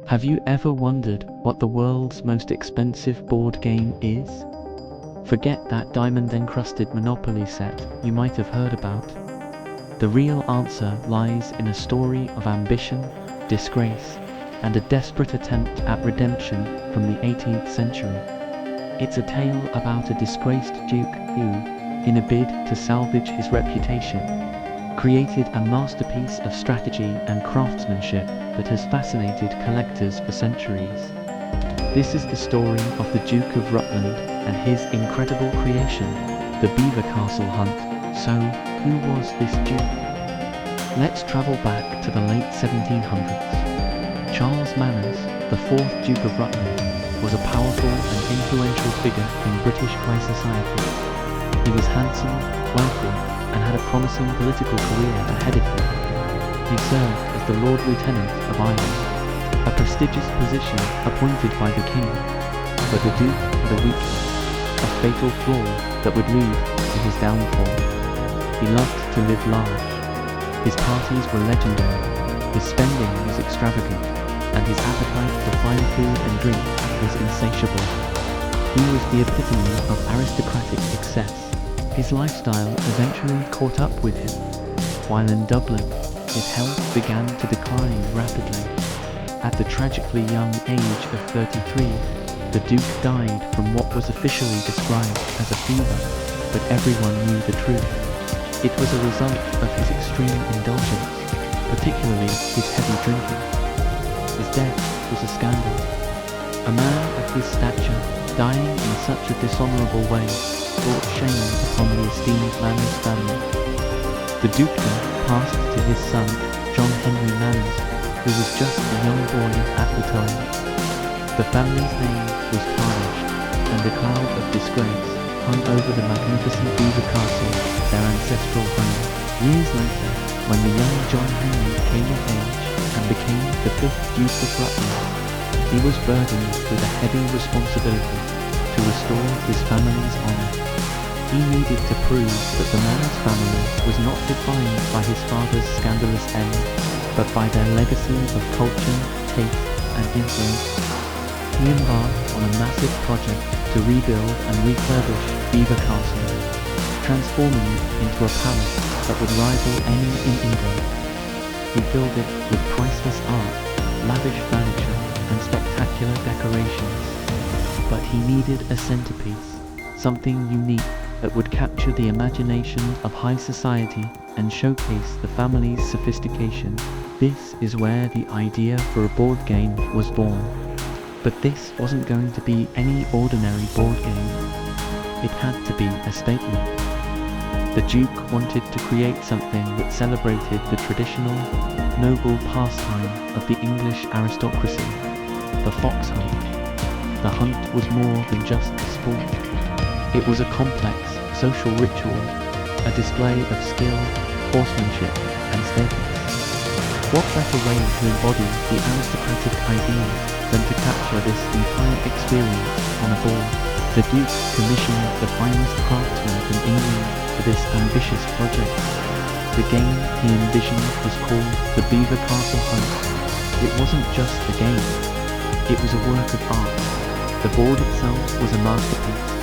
Have you ever wondered what the world's most expensive board game is? Forget that diamond-encrusted Monopoly set you might have heard about. The real answer lies in a story of ambition, disgrace, and a desperate attempt at redemption from the 18th century. It's a tale about a disgraced duke who, in a bid to salvage his reputation, created a masterpiece of strategy and craftsmanship that has fascinated collectors for centuries. This is the story of the Duke of Rutland and his incredible creation, the Beaver Castle Hunt. So, who was this duke? Let's travel back to the late 1700s. Charles Manners, the 4th Duke of Rutland, was a powerful and influential figure in British high society. He was handsome, wealthy, and had a promising political career ahead of him. He served as the Lord Lieutenant of Ireland, a prestigious position appointed by the king. But the Duke had a weakness, a fatal flaw that would lead to his downfall. He loved to live large. His parties were legendary, his spending was extravagant, and his appetite for fine food and drink was insatiable. He was the epitome of aristocratic excess. His lifestyle eventually caught up with him. While in Dublin, his health began to decline rapidly. At the tragically young age of 33, the Duke died from what was officially described as a fever, but everyone knew the truth. It was a result of his extreme indulgence, particularly his heavy drinking. His death was a scandal. A man of his stature, dying in such a dishonourable way, brought shame upon the esteemed Manners family. The dukedom passed to his son, John Henry Manners, who was just a young boy at the time. The family's name was tarnished, and a cloud of disgrace hung over the magnificent Beaver Castle, their ancestral home. Years later, when the young John Henry came of age and became the 5th Duke of Rutland, he was burdened with a heavy responsibility to restore his family's honour. He needed to prove that the Manners family was not defined by his father's scandalous end, but by their legacy of culture, taste, and influence. He embarked on a massive project to rebuild and refurbish Beaver Castle, transforming it into a palace that would rival any in England. He filled it with priceless art, lavish furniture, and spectacular decorations. But he needed a centerpiece, something unique that would capture the imagination of high society and showcase the family's sophistication. This is where the idea for a board game was born. But this wasn't going to be any ordinary board game. It had to be a statement. The Duke wanted to create something that celebrated the traditional, noble pastime of the English aristocracy, the fox hunt. The hunt was more than just a sport. It was a complex social ritual, a display of skill, horsemanship, and status. What better way to embody the aristocratic ideal than to capture this entire experience on a board? The Duke commissioned the finest craftsmen from England for this ambitious project. The game he envisioned was called the Beaver Castle Hunt. It wasn't just a game, it was a work of art. The board itself was a masterpiece,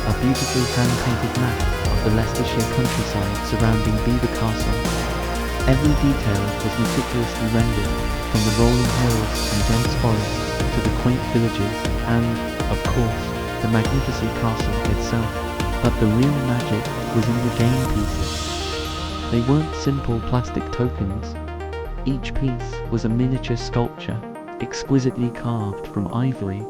a beautifully hand-painted map of the Leicestershire countryside surrounding Beaver Castle. Every detail was meticulously rendered, from the rolling hills and dense forests to the quaint villages and, of course, the magnificent castle itself. But the real magic was in the game pieces. They weren't simple plastic tokens. Each piece was a miniature sculpture, exquisitely carved from ivory.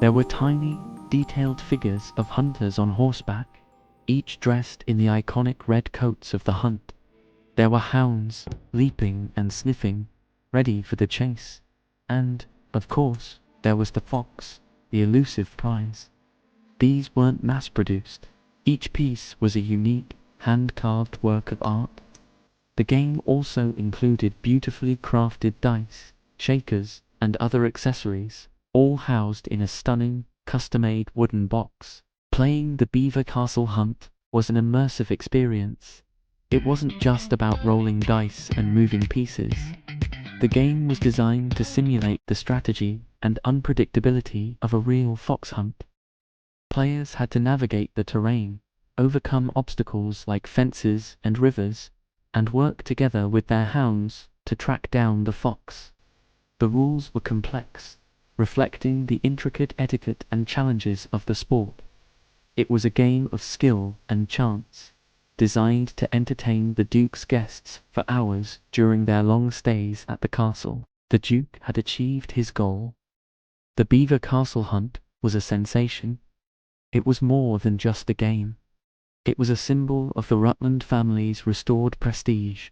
There were tiny, detailed figures of hunters on horseback, each dressed in the iconic red coats of the hunt. There were hounds, leaping and sniffing, ready for the chase. And, of course, there was the fox, the elusive prize. These weren't mass-produced. Each piece was a unique, hand-carved work of art. The game also included beautifully crafted dice, shakers, and other accessories, all housed in a stunning, custom-made wooden box. Playing the Beaver Castle Hunt was an immersive experience. It wasn't just about rolling dice and moving pieces. The game was designed to simulate the strategy and unpredictability of a real fox hunt. Players had to navigate the terrain, overcome obstacles like fences and rivers, and work together with their hounds to track down the fox. The rules were complex, reflecting the intricate etiquette and challenges of the sport. It was a game of skill and chance, designed to entertain the Duke's guests for hours during their long stays at the castle. The Duke had achieved his goal. The Beaver Castle hunt was a sensation. It was more than just a game. It was a symbol of the Rutland family's restored prestige.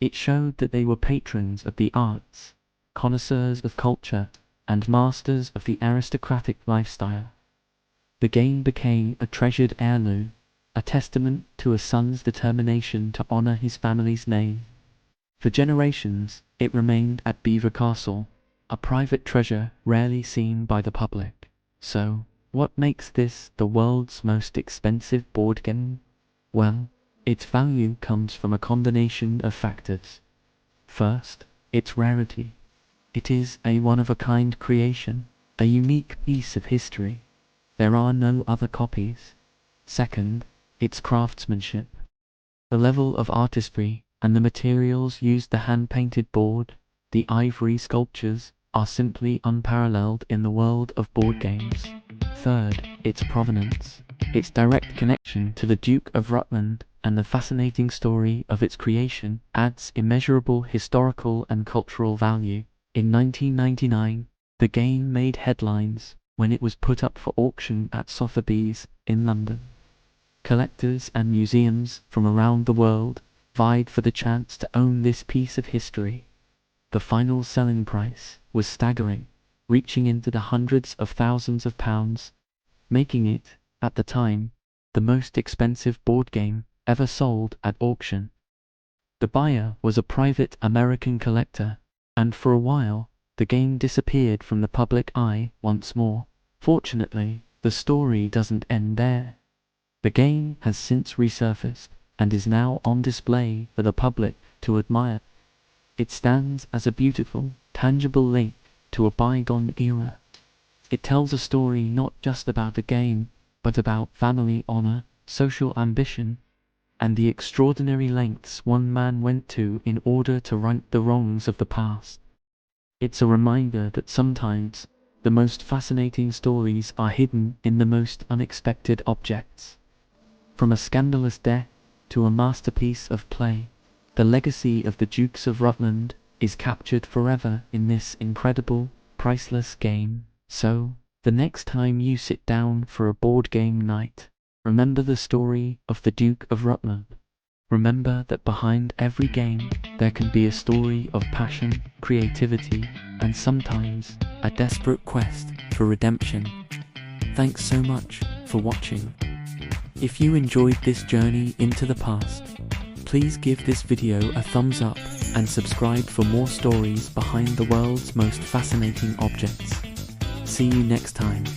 It showed that they were patrons of the arts, connoisseurs of culture, and masters of the aristocratic lifestyle. The game became a treasured heirloom, a testament to a son's determination to honor his family's name. For generations, it remained at Beaver Castle, a private treasure rarely seen by the public. So, what makes this the world's most expensive board game? Well, its value comes from a combination of factors. First, its rarity. It is a one-of-a-kind creation, a unique piece of history. There are no other copies. Second, its craftsmanship. The level of artistry and the materials used, the hand-painted board, the ivory sculptures, are simply unparalleled in the world of board games. Third, its provenance. Its direct connection to the Duke of Rutland and the fascinating story of its creation adds immeasurable historical and cultural value. In 1999, the game made headlines when it was put up for auction at Sotheby's in London. Collectors and museums from around the world vied for the chance to own this piece of history. The final selling price was staggering, reaching into the hundreds of thousands of pounds, making it, at the time, the most expensive board game ever sold at auction. The buyer was a private American collector, and for a while, the game disappeared from the public eye once more. Fortunately, the story doesn't end there. The game has since resurfaced and is now on display for the public to admire. It stands as a beautiful, tangible link to a bygone era. It tells a story not just about a game, but about family honor, social ambition, and the extraordinary lengths one man went to in order to right the wrongs of the past. It's a reminder that sometimes the most fascinating stories are hidden in the most unexpected objects. From a scandalous death to a masterpiece of play, the legacy of the Dukes of Rutland is captured forever in this incredible, priceless game. So, the next time you sit down for a board game night, remember the story of the Duke of Rutland. Remember that behind every game, there can be a story of passion, creativity, and sometimes a desperate quest for redemption. Thanks so much for watching. If you enjoyed this journey into the past, please give this video a thumbs up and subscribe for more stories behind the world's most fascinating objects. See you next time.